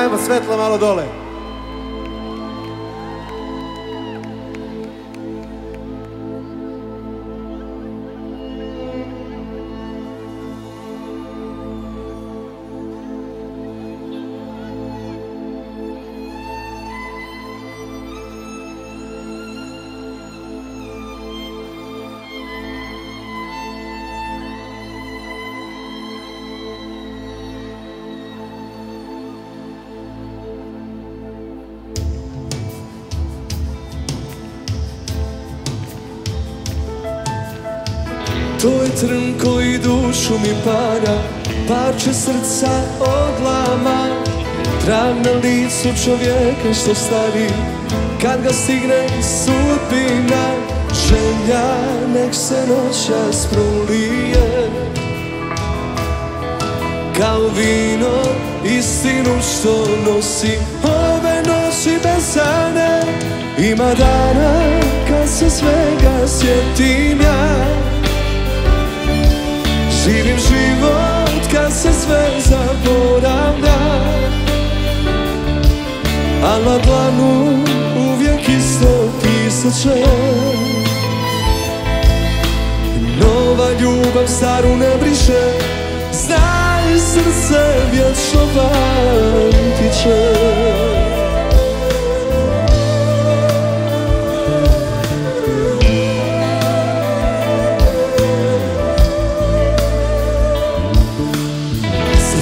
Ajmo svetlo malo dole. To je trn koji dušu mi para, parče srca odlama, trag na licu čovjeka što stavi, kad ga stigne sudbina. Želja nek se noćas prolije, kao vino istinu što nosi ove noći bez sane. Ima dana kad se svega sjetim ja, živim život kad se sve zaboravlja, a na dlanu uvijek isto pisat će. Nova ljubav staru ne briše, znaj srce vječno pamtit će.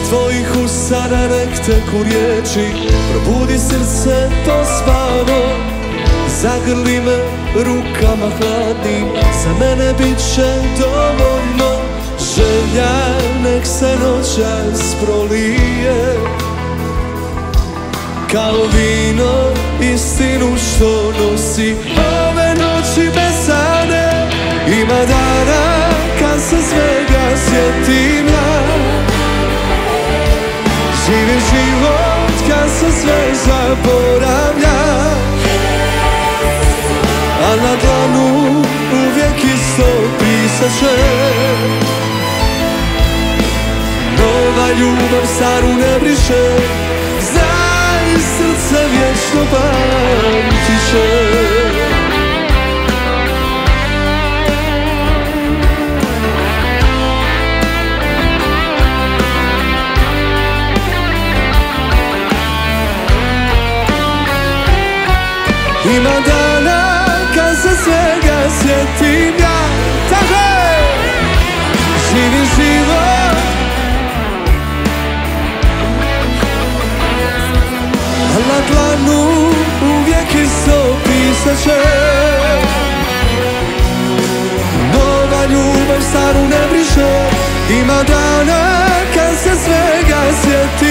Tvojih usana nek teku riječi, probudi srce to spavo, zagrli me rukama hladnim, za mene bit će dovoljno. Želja nek se noćas prolije, kao vino istinu što nosi ove noći bez sane. Ima dana kad se svega sjetim ja, živim život kad se sve zaboravlja, a na dlanu uvijek isto pisat će. Nova ljubav staru ne briše, znaj srce vječno pamtit će. Ima dana kad se svega sjetim ja, tako je, živim život, a na dlanu uvijek isto pisat će. Nova ljubav staru ne briše, ima dana kad se svega sjetim